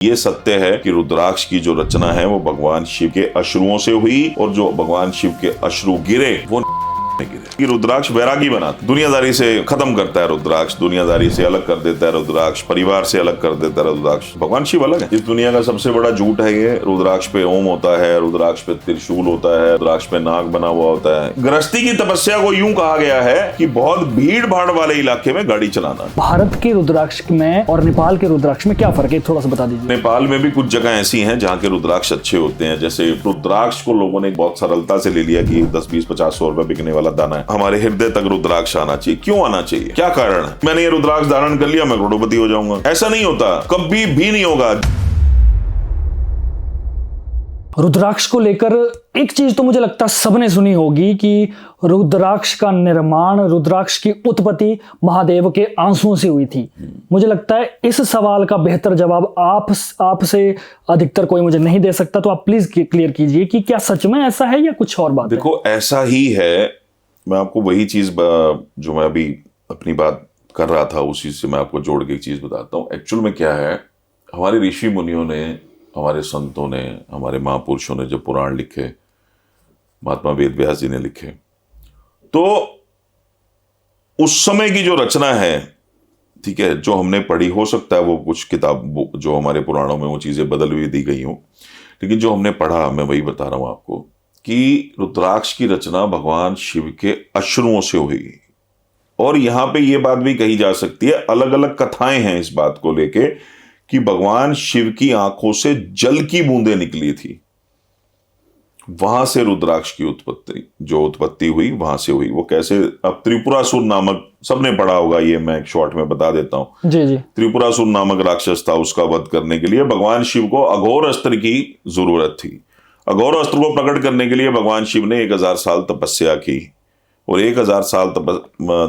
ये सत्य है कि रुद्राक्ष की जो रचना है वो भगवान शिव के अश्रुओं से हुई और जो भगवान शिव के अश्रु गिरे वो गिरे। रुद्राक्ष वैरागी बनाता, दुनियादारी से खत्म करता है रुद्राक्ष, दुनियादारी से अलग कर देता है रुद्राक्ष, परिवार से अलग कर देता है रुद्राक्ष। भगवान शिव अलग है। इस दुनिया का सबसे बड़ा झूठ है ये। रुद्राक्ष पे ओम होता है, रुद्राक्ष पे त्रिशूल होता है, रुद्राक्ष पे नाग बना हुआ होता है। गृहस्थी की तपस्या को यूं कहा गया है कि बहुत भीड़ भाड़ वाले इलाके में गाड़ी चलाना। भारत के रुद्राक्ष में और नेपाल के रुद्राक्ष में क्या फर्क है, थोड़ा सा बता दीजिए। नेपाल में भी कुछ जगह ऐसी हैं जहाँ के रुद्राक्ष अच्छे होते हैं। जैसे रुद्राक्ष को लोगों ने बहुत सरलता से ले लिया कि 10, 20, 50, 100 रुपए बिकने वाला दाना है। हमारे हृदय तक रुद्राक्ष आना चाहिए। क्यों आना चाहिए, क्या कारण है? मैंने ये रुद्राक्ष धारण कर लिया, मैं करोड़पति हो जाऊंगा, ऐसा नहीं होता, कभी भी नहीं होगा। रुद्राक्ष को लेकर एक चीज तो मुझे लगता है सबने सुनी होगी कि रुद्राक्ष का निर्माण, रुद्राक्ष की उत्पत्ति महादेव के आंसुओं से हुई थी। मुझे लगता है इस सवाल का बेहतर जवाब आपसे अधिकतर कोई मुझे नहीं दे सकता, तो आप प्लीज क्लियर कीजिए कि क्या सच में ऐसा है या कुछ और बात है। देखो, ऐसा ही है। मैं आपको वही चीज जो मैं अभी अपनी बात कर रहा था उसी से मैं आपको जोड़ के एक चीज बताता हूँ। एक्चुअल में क्या है, हमारे ऋषि मुनियों ने, हमारे संतों ने, हमारे महापुरुषों ने जब पुराण लिखे, महात्मा वेद व्यास जी ने लिखे, तो उस समय की जो रचना है, ठीक है, जो हमने पढ़ी, हो सकता है वो कुछ किताब जो हमारे पुराणों में वो चीजें बदल हुई दी गई हों, लेकिन जो हमने पढ़ा, मैं वही बता रहा हूं आपको कि रुद्राक्ष की रचना भगवान शिव के अश्रुओं से हुई। और यहां पे ये बात भी कही जा सकती है, अलग अलग कथाएं हैं इस बात को लेके कि भगवान शिव की आंखों से जल की बूंदें निकली थी, वहां से रुद्राक्ष की उत्पत्ति हुई, वहां से हुई। वो कैसे, अब त्रिपुरासुर नामक, सबने पढ़ा होगा, ये मैं एक शॉर्ट में बता देता हूं। जी जी। त्रिपुरासुर नामक राक्षस था, उसका वध करने के लिए भगवान शिव को अघोर अस्त्र की जरूरत थी। अघोर अस्त्र को प्रकट करने के लिए भगवान शिव ने 1000 साल तपस्या की, और 1000 साल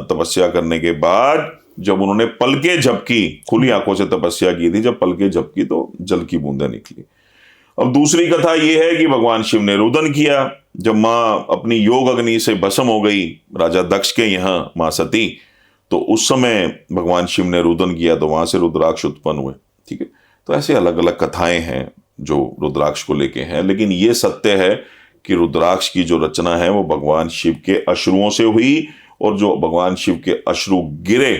तपस्या करने के बाद जब उन्होंने पलके झपकी, खुली आंखों से तपस्या की थी, जब पलके झपकी तो जल की बूंदें निकली। अब दूसरी कथा यह है कि भगवान शिव ने रुदन किया, जब मां अपनी योग अग्नि से भस्म हो गई राजा दक्ष के यहाँ, मां सती, तो उस समय भगवान शिव ने रुदन किया, तो वहां से रुद्राक्ष उत्पन्न हुए। ठीक है, तो ऐसे अलग अलग कथाएं हैं जो रुद्राक्ष को लेके हैं, लेकिन ये सत्य है कि रुद्राक्ष की जो रचना है वो भगवान शिव के अश्रुओं से हुई, और जो भगवान शिव के अश्रु गिरे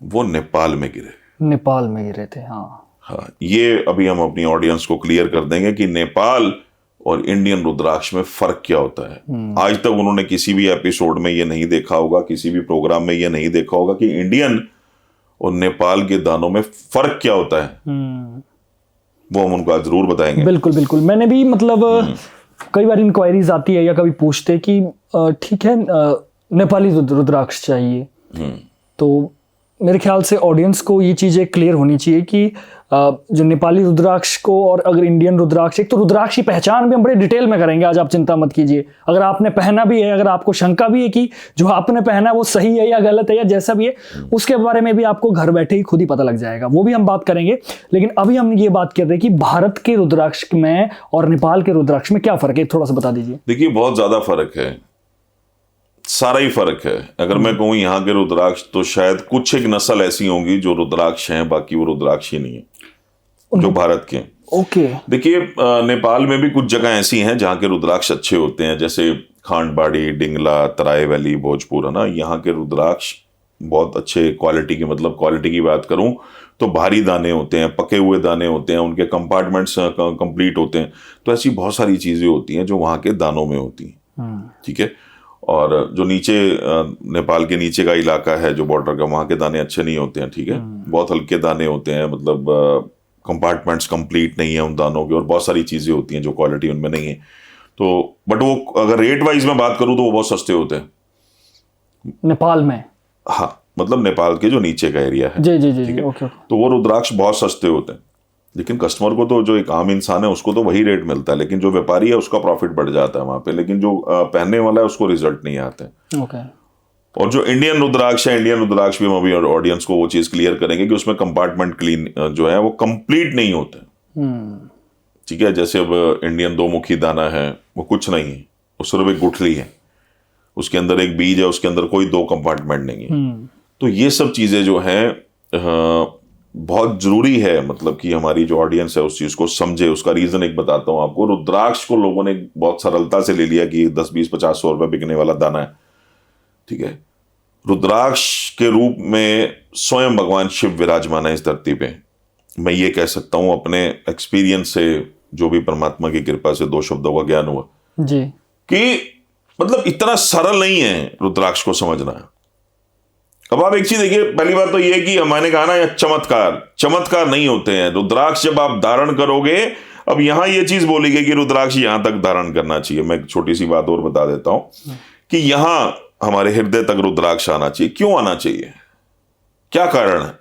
वो नेपाल में गिरे। नेपाल में गिरे थे, हाँ। ये अभी हम अपनी ऑडियंस को क्लियर कर देंगे कि नेपाल और इंडियन रुद्राक्ष में फर्क क्या होता है। आज तक उन्होंने किसी भी एपिसोड में ये नहीं देखा होगा, किसी भी प्रोग्राम में ये नहीं देखा होगा कि इंडियन और नेपाल के दानों में फर्क क्या होता है। वो हम उनको आज जरूर बताएंगे। बिल्कुल बिल्कुल। मैंने भी मतलब कई बार इंक्वायरीज आती है या कभी पूछते कि ठीक है नेपाली रुद्राक्ष चाहिए, तो मेरे ख्याल से ऑडियंस को ये चीज़ें क्लियर होनी चाहिए कि जो नेपाली रुद्राक्ष को और अगर इंडियन रुद्राक्ष, एक तो रुद्राक्ष की पहचान भी हम बड़े डिटेल में करेंगे आज, आप चिंता मत कीजिए। अगर आपने पहना भी है, अगर आपको शंका भी है कि जो आपने पहना है वो सही है या गलत है या जैसा भी है, उसके बारे में भी आपको घर बैठे ही खुद ही पता लग जाएगा, वो भी हम बात करेंगे। लेकिन अभी हम ये बात कर रहे हैं कि भारत के रुद्राक्ष में और नेपाल के रुद्राक्ष में क्या फर्क है, थोड़ा सा बता दीजिए। देखिए, बहुत ज्यादा फर्क है, सारा ही फर्क है। अगर मैं कहूँ यहाँ के रुद्राक्ष, तो शायद कुछ एक नस्ल ऐसी होंगी जो रुद्राक्ष हैं, बाकी वो रुद्राक्ष ही नहीं है जो भारत के। ओके। देखिए, नेपाल में भी कुछ जगह ऐसी हैं जहाँ के रुद्राक्ष अच्छे होते हैं, जैसे खांडबाड़ी, डिंगला, तराई वैली, भोजपुर, है ना। यहाँ के रुद्राक्ष बहुत अच्छे क्वालिटी के, मतलब क्वालिटी की बात करूँ तो भारी दाने होते हैं, पके हुए दाने होते हैं, उनके कंपार्टमेंट्स कंप्लीट होते हैं। तो ऐसी बहुत सारी चीजें होती हैं जो वहाँ के दानों में होती हैं। ठीक है। और जो नीचे नेपाल के नीचे का इलाका है जो बॉर्डर का, वहाँ के दाने अच्छे नहीं होते हैं। ठीक है, बहुत हल्के दाने होते हैं, मतलब कंपार्टमेंट्स कंप्लीट नहीं है उन दानों के, और बहुत सारी चीजें होती हैं जो क्वालिटी उनमें नहीं है। तो बट वो अगर रेट वाइज में बात करूँ तो वो बहुत सस्ते होते हैं नेपाल में। हाँ, मतलब नेपाल के जो नीचे का एरिया है। जी जी जी, ओके। तो वो रुद्राक्ष बहुत सस्ते होते हैं, लेकिन कस्टमर को तो, जो एक आम इंसान है उसको तो वही रेट मिलता है, लेकिन जो व्यापारी है उसका प्रॉफिट बढ़ जाता है वहां पे, लेकिन जो पहनने वाला है उसको रिजल्ट नहीं आते। ओके। और जो इंडियन रुद्राक्ष है, इंडियन रुद्राक्ष भी हम अभी ऑडियंस को वो चीज क्लियर करेंगे कि उसमें कंपार्टमेंट क्लीन जो है वो कंप्लीट नहीं होते। ठीक है, जैसे अब इंडियन 2 मुखी दाना है, वो कुछ नहीं है, वो सिर्फ एक गुठली है, उसके अंदर एक बीज है, उसके अंदर कोई 2 कंपार्टमेंट नहीं है। तो ये सब चीजें जो है बहुत जरूरी है, मतलब कि हमारी जो ऑडियंस है उस चीज को समझे। उसका रीजन एक बताता हूं आपको। रुद्राक्ष को लोगों ने बहुत सरलता से ले लिया कि 10-20-50-100 रुपए बिकने वाला दाना है, ठीक है। रुद्राक्ष के रूप में स्वयं भगवान शिव विराजमान है इस धरती पे। मैं ये कह सकता हूं अपने एक्सपीरियंस से, जो भी परमात्मा की कृपा से 2 शब्दों का ज्ञान हुआ जी, कि मतलब इतना सरल नहीं है रुद्राक्ष को समझना। अब आप एक चीज देखिए, पहली बात तो ये कि मैंने कहा ना, यह चमत्कार नहीं होते हैं। रुद्राक्ष जब आप धारण करोगे, अब यहां ये चीज बोली गई कि रुद्राक्ष यहां तक धारण करना चाहिए। मैं एक छोटी सी बात और बता देता हूं कि यहां हमारे हृदय तक रुद्राक्ष आना चाहिए। क्यों आना चाहिए, क्या कारण है?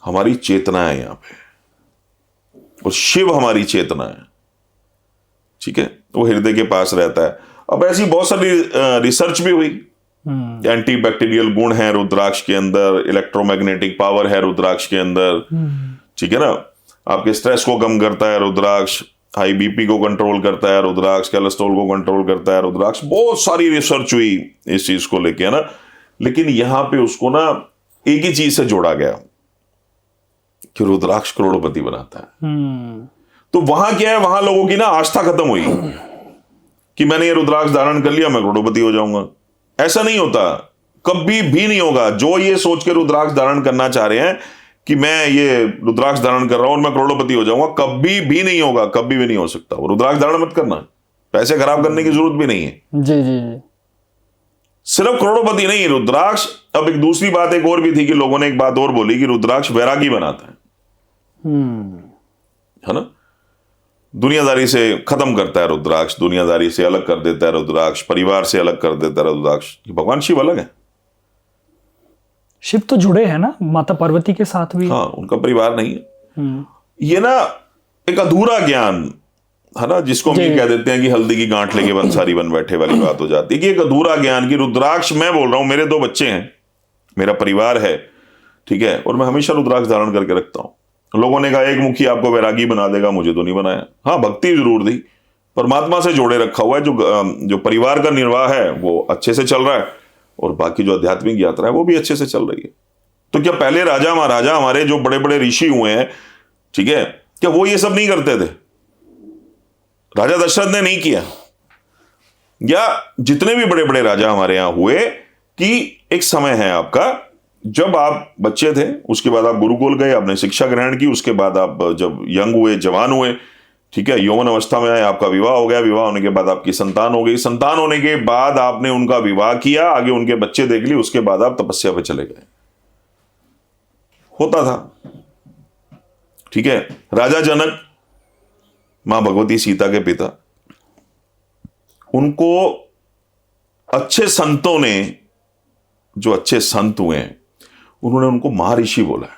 हमारी चेतना है यहां पे, और शिव हमारी चेतना है, ठीक है। वो हृदय के पास रहता है। अब ऐसी बहुत सारी रिसर्च भी हुई। एंटी बैक्टीरियल गुण है रुद्राक्ष के अंदर, इलेक्ट्रोमैग्नेटिक पावर है रुद्राक्ष के अंदर, ठीक है ना। आपके स्ट्रेस को कम करता है रुद्राक्ष, हाई बीपी को कंट्रोल करता है रुद्राक्ष, कोलेस्ट्रॉल को कंट्रोल करता है रुद्राक्ष। बहुत सारी रिसर्च हुई इस चीज को लेके, है ना। लेकिन यहां पे उसको ना एक ही चीज से जोड़ा गया कि रुद्राक्ष करोड़पति बनाता है। तो वहां क्या है, वहां लोगों की ना आस्था खत्म हुई कि मैंने ये रुद्राक्ष धारण कर लिया, मैं करोड़पति हो जाऊंगा। ऐसा नहीं होता, कभी भी नहीं होगा। जो ये सोच के रुद्राक्ष धारण करना चाह रहे हैं कि मैं ये रुद्राक्ष धारण कर रहा हूं और मैं करोड़पति हो जाऊंगा, कभी भी नहीं होगा, कभी भी नहीं हो सकता। वो रुद्राक्ष धारण मत करना, पैसे खराब करने की जरूरत भी नहीं है। जी जी जी। सिर्फ करोड़पति नहीं, रुद्राक्ष। अब एक दूसरी बात एक और भी थी कि लोगों ने एक बात और बोली कि रुद्राक्ष वैरागी बनाता है ना। दुनियादारी से खत्म करता है रुद्राक्ष, दुनियादारी से अलग कर देता है रुद्राक्ष, परिवार से अलग कर देता है रुद्राक्ष। भगवान शिव अलग है। शिव तो जुड़े हैं ना माता पार्वती के साथ भी। हाँ, उनका परिवार नहीं है। ये ना एक अधूरा ज्ञान है ना, जिसको हम ये कह देते हैं कि हल्दी की गांठ लेके बंसारी बन बैठे वाली बात हो जाती है कि एक अधूरा ज्ञान की रुद्राक्ष। मैं बोल रहा हूं, मेरे 2 बच्चे हैं, मेरा परिवार है, ठीक है, और मैं हमेशा रुद्राक्ष धारण करके रखता हूं। लोगों ने कहा एक मुखी आपको वैरागी बना देगा, मुझे तो नहीं बनाया। हाँ, भक्ति जरूर दी, परमात्मा से जोड़े रखा हुआ है। जो परिवार का निर्वाह है वो अच्छे से चल रहा है, और बाकी जो आध्यात्मिक यात्रा है वो भी अच्छे से चल रही है। तो क्या पहले राजा महाराजा हमारे जो बड़े बड़े ऋषि हुए हैं, ठीक है, क्या वो ये सब नहीं करते थे? राजा दशरथ ने नहीं किया, या जितने भी बड़े बड़े राजा हमारे यहां हुए, कि एक समय है आपका, जब आप बच्चे थे उसके बाद आप गुरुकुल गए, आपने शिक्षा ग्रहण की, उसके बाद आप जब यंग हुए, जवान हुए, ठीक है, यौवन अवस्था में आए, आपका विवाह हो गया, विवाह होने के बाद आपकी संतान हो गई, संतान होने के बाद आपने उनका विवाह किया, आगे उनके बच्चे देख लिए, उसके बाद आप तपस्या पे चले गए। होता था, ठीक है। राजा जनक, मां भगवती सीता के पिता, उनको अच्छे संतों ने, जो अच्छे संत हुए हैं, उन्होंने उनको महर्षि बोला है।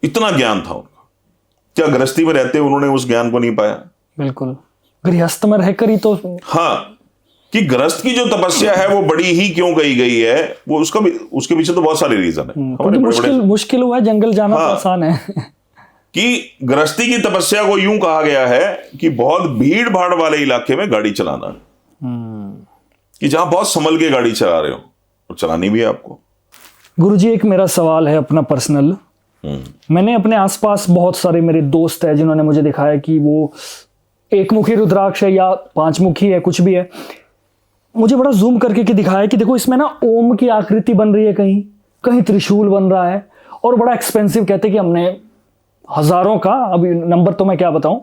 इतना ज्ञान था उनका। क्या गृहस्थी में रहते उन्होंने उस ज्ञान को नहीं पाया? बिल्कुल, गृहस्थ में रहकर ही तो। हाँ, कि गृहस्थ की जो तपस्या है वो बड़ी ही क्यों कही गई है, वो उसके पीछे तो बहुत सारे रीजन है। मुश्किल हुआ है, जंगल जाना तो आसान है। कि गृहस्थी की तपस्या को यूं कहा गया है कि बहुत भीड़ भाड़ वाले इलाके में गाड़ी चलाना, कि जहां बहुत संभल के गाड़ी चला रहे हो, और चलानी भी है आपको। गुरुजी, एक मेरा सवाल है अपना पर्सनल। मैंने अपने आसपास बहुत सारे मेरे दोस्त हैं जिन्होंने मुझे दिखाया कि वो एक मुखी रुद्राक्ष है या 5 मुखी है, कुछ भी है। मुझे बड़ा जूम करके दिखाया कि देखो इसमें ना ओम की आकृति बन रही है, कहीं कहीं त्रिशूल बन रहा है, और बड़ा एक्सपेंसिव, कहते कि हमने हजारों का, अभी नंबर तो मैं क्या बताऊं,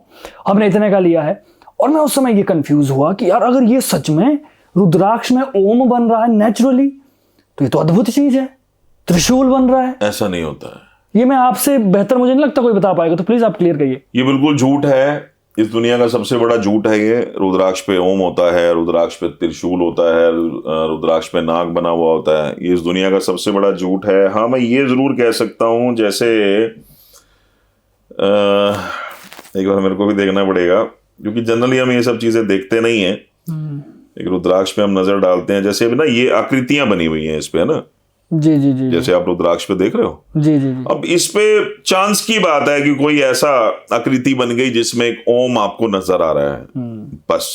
हमने इतने का लिया है। और मैं उस समय ये कंफ्यूज हुआ कि यार अगर ये सच में रुद्राक्ष में ओम बन रहा है नेचुरली, तो ये तो अद्भुत चीज है। त्रिशूल बन रहा है, ऐसा नहीं होता है। ये मैं आपसे बेहतर मुझे नहीं लगता कोई बता पाएगा, तो प्लीज आप क्लियर करिए। ये बिल्कुल झूठ है, इस दुनिया का सबसे बड़ा झूठ है ये। रुद्राक्ष पे ओम होता है, रुद्राक्ष पे त्रिशूल होता है, रुद्राक्ष पे नाग बना हुआ होता है, ये इस दुनिया का सबसे बड़ा झूठ है। हाँ, मैं ये जरूर कह सकता हूं, जैसे एक बार मेरे को भी देखना पड़ेगा, क्योंकि जनरली हम ये सब चीजें देखते नहीं है। एक रुद्राक्ष पे हम नजर डालते हैं, जैसे अभी ना ये आकृतियां बनी हुई हैं इस पे, है ना। जी जी जी, जैसे आप रुद्राक्ष पे देख रहे हो। जी जी जी। अब इस पे चांस की बात है कि कोई ऐसा आकृति बन गई जिसमें एक ओम आपको नजर आ रहा है, बस।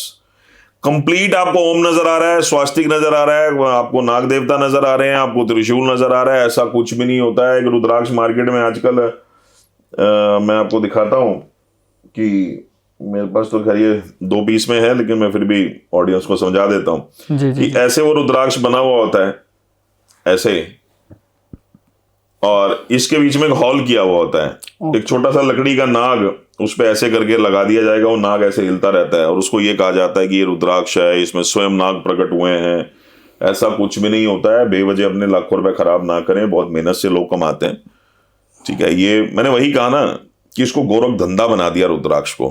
कंप्लीट आपको ओम नजर आ रहा है, स्वास्तिक नजर आ रहा है, आपको नाग देवता नजर आ रहे हैं, आपको त्रिशूल नजर आ रहा है, ऐसा कुछ भी नहीं होता है। एक रुद्राक्ष मार्केट में आजकल मैं आपको दिखाता हूं कि मेरे पास तो खैर ये 2 पीस में है, लेकिन मैं फिर भी ऑडियंस को समझा देता हूं जी जी कि ऐसे वो रुद्राक्ष बना हुआ होता है ऐसे, और इसके बीच में एक हॉल किया हुआ होता है, एक छोटा सा लकड़ी का नाग उस पे ऐसे करके लगा दिया जाएगा, वो नाग ऐसे हिलता रहता है और उसको ये कहा जाता है कि ये रुद्राक्ष है, इसमें स्वयं नाग प्रकट हुए हैं। ऐसा कुछ भी नहीं होता है। बेवजह अपने लाखों रुपए खराब ना करें, बहुत मेहनत से लोग कमाते हैं। ठीक है, ये मैंने वही कहा ना कि इसको गोरख धंधा बना दिया रुद्राक्ष को।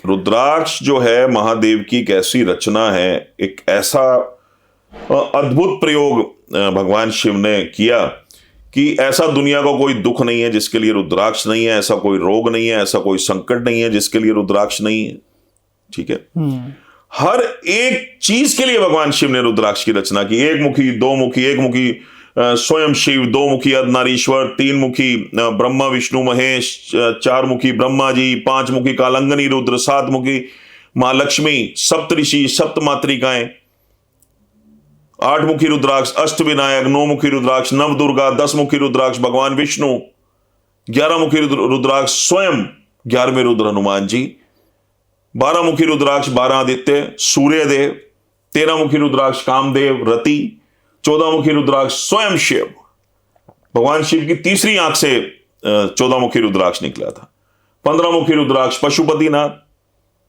रुद्राक्ष जो है महादेव की एक ऐसी रचना है, एक ऐसा अद्भुत प्रयोग भगवान शिव ने किया कि ऐसा दुनिया का कोई दुख नहीं है जिसके लिए रुद्राक्ष नहीं है, ऐसा कोई रोग नहीं है, ऐसा कोई संकट नहीं है जिसके लिए रुद्राक्ष नहीं है। ठीक है, हर एक चीज के लिए भगवान शिव ने रुद्राक्ष की रचना की। एक मुखी, 2 मुखी, 1 मुखी स्वयं शिव, 2 मुखी अर्धनारीश्वर, 3 मुखी ब्रह्मा विष्णु महेश, 4 मुखी ब्रह्मा जी, 5 मुखी कालंगनी रुद्र, 7 मुखी मां लक्ष्मी, सप्तऋषि, 7 मातृकाएं, 8 मुखी रुद्राक्ष अष्ट विनायक, 9 मुखी रुद्राक्ष नव दुर्गा, 10 मुखी रुद्राक्ष भगवान विष्णु, 11 मुखी रुद्राक्ष स्वयं 11वें रुद्र हनुमान जी, 12 मुखी रुद्राक्ष 12 आदित्य सूर्यदेव, 13 मुखी रुद्राक्ष कामदेव रति, 14 मुखी रुद्राक्ष स्वयं शिव। भगवान शिव की तीसरी आंख से 14 मुखी रुद्राक्ष निकला था। 15 मुखी रुद्राक्ष पशुपतिनाथ,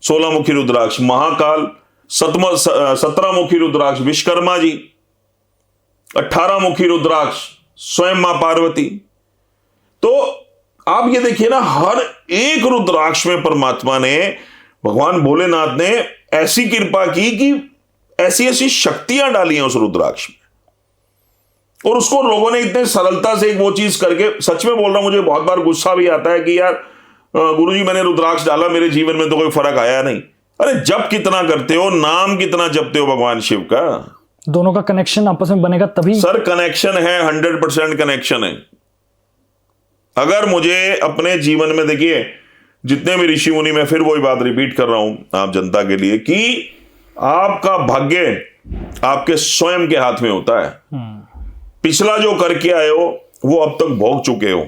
16 मुखी रुद्राक्ष महाकाल, 17 मुखी रुद्राक्ष विश्वकर्मा जी, 18 मुखी रुद्राक्ष स्वयं मां पार्वती। तो आप ये देखिए ना, हर एक रुद्राक्ष में परमात्मा ने, भगवान भोलेनाथ ने ऐसी कृपा की कि ऐसी ऐसी शक्तियां डाली हैं उस रुद्राक्ष में, और उसको लोगों ने इतने सरलता से एक वो चीज करके, सच में बोल रहा हूं, मुझे बहुत बार गुस्सा भी आता है कि यार गुरुजी मैंने रुद्राक्ष डाला, मेरे जीवन में तो कोई फर्क आया नहीं। अरे जप कितना करते हो, नाम कितना जपते हो भगवान शिव का, दोनों का कनेक्शन आपस में बनेगा तभी। सर कनेक्शन है, 100% कनेक्शन है। अगर मुझे अपने जीवन में, देखिए जितने भी ऋषि मुनि, मैं फिर वही बात रिपीट कर रहा हूं आप जनता के लिए कि आपका भाग्य आपके स्वयं के हाथ में होता है। पिछला जो करके आए हो वो अब तक भोग चुके हो,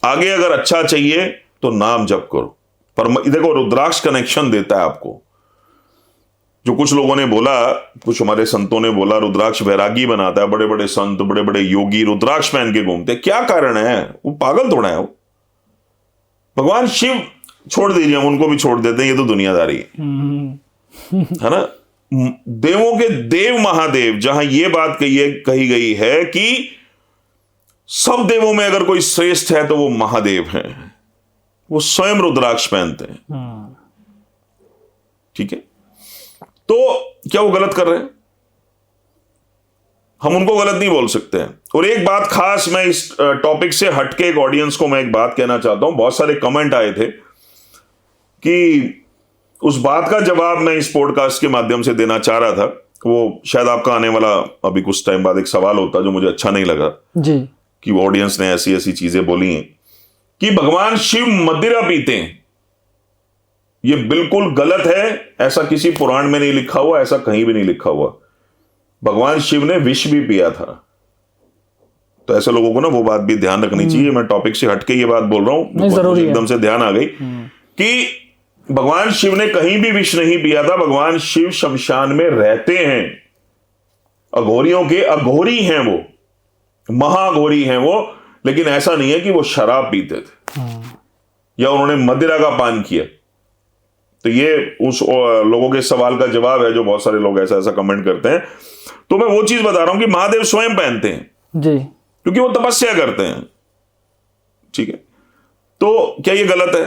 आगे अगर अच्छा चाहिए तो नाम जप करो। पर देखो रुद्राक्ष कनेक्शन देता है आपको। जो कुछ लोगों ने बोला, कुछ हमारे संतों ने बोला रुद्राक्ष वैरागी बनाता है, बड़े बड़े संत, बड़े बड़े योगी रुद्राक्ष पहन के घूमते, क्या कारण है? वो पागल थोड़ा है। वो भगवान शिव छोड़ दीजिए, हम उनको भी छोड़ देते हैं, ये तो दुनियादारी है ना। देवों के देव महादेव, जहां ये बात कही गई है कि सब देवों में अगर कोई श्रेष्ठ है तो वो महादेव हैं, वो स्वयं रुद्राक्ष पहनते हैं। ठीक है, तो क्या वो गलत कर रहे हैं? हम उनको गलत नहीं बोल सकते हैं। और एक बात खास, मैं इस टॉपिक से हटके एक ऑडियंस को मैं एक बात कहना चाहता हूं। बहुत सारे कमेंट आए थे कि उस बात का जवाब मैं इस पॉडकास्ट के माध्यम से देना चाह रहा था। वो शायद आपका आने वाला अभी कुछ टाइम बाद एक सवाल होता जो मुझे अच्छा नहीं लगा जी, कि वो ऑडियंस ने ऐसी ऐसी चीजें बोली हैं कि भगवान शिव मदिरा पीते हैं। ये बिल्कुल गलत है, ऐसा किसी पुराण में नहीं लिखा हुआ, ऐसा कहीं भी नहीं लिखा हुआ। भगवान शिव ने विष भी पिया था। तो ऐसे लोगों को ना वो बात भी ध्यान रखनी चाहिए। मैं टॉपिक से हटके ये बात बोल रहा हूं, जरूरी है। एकदम से ध्यान आ गई कि भगवान शिव ने कहीं भी विष नहीं पिया था। भगवान शिव शमशान में रहते हैं, अघोरियों के अघोरी हैं वो, महाघोरी हैं वो। लेकिन ऐसा नहीं है कि वो शराब पीते थे या उन्होंने मदिरा का पान किया। तो ये उस लोगों के सवाल का जवाब है जो बहुत सारे लोग ऐसा ऐसा कमेंट करते हैं। तो मैं वो चीज बता रहा हूं कि महादेव स्वयं पहनते हैं जी, क्योंकि वो तपस्या करते हैं। ठीक है, तो क्या ये गलत है?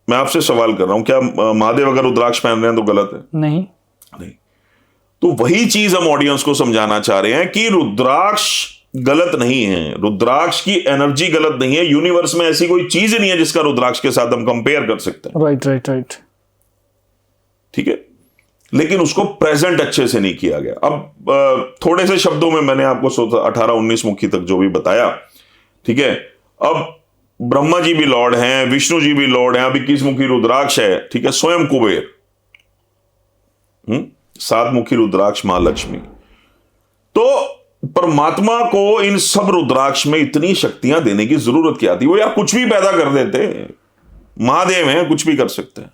मैं आपसे सवाल कर रहा हूं, क्या महादेव अगर रुद्राक्ष पहन रहे हैं तो गलत है? नहीं। तो वही चीज हम ऑडियंस को समझाना चाह रहे हैं कि रुद्राक्ष गलत नहीं है, रुद्राक्ष की एनर्जी गलत नहीं है। यूनिवर्स में ऐसी कोई चीज नहीं है जिसका रुद्राक्ष के साथ हम कंपेयर कर सकते हैं। Right right right. ठीक है, लेकिन उसको प्रेजेंट अच्छे से नहीं किया गया। अब थोड़े से शब्दों में मैंने आपको 18-19 मुखी तक जो भी बताया, ठीक है। अब ब्रह्मा जी भी लॉर्ड हैं, विष्णु जी भी लॉर्ड हैं। अब 21 मुखी रुद्राक्ष है, ठीक है, स्वयं कुबेर, सात मुखी रुद्राक्ष मां लक्ष्मी। तो परमात्मा को इन सब रुद्राक्ष में इतनी शक्तियां देने की जरूरत क्या थी? वो यार कुछ भी पैदा कर देते, महादेव हैं, कुछ भी कर सकते हैं।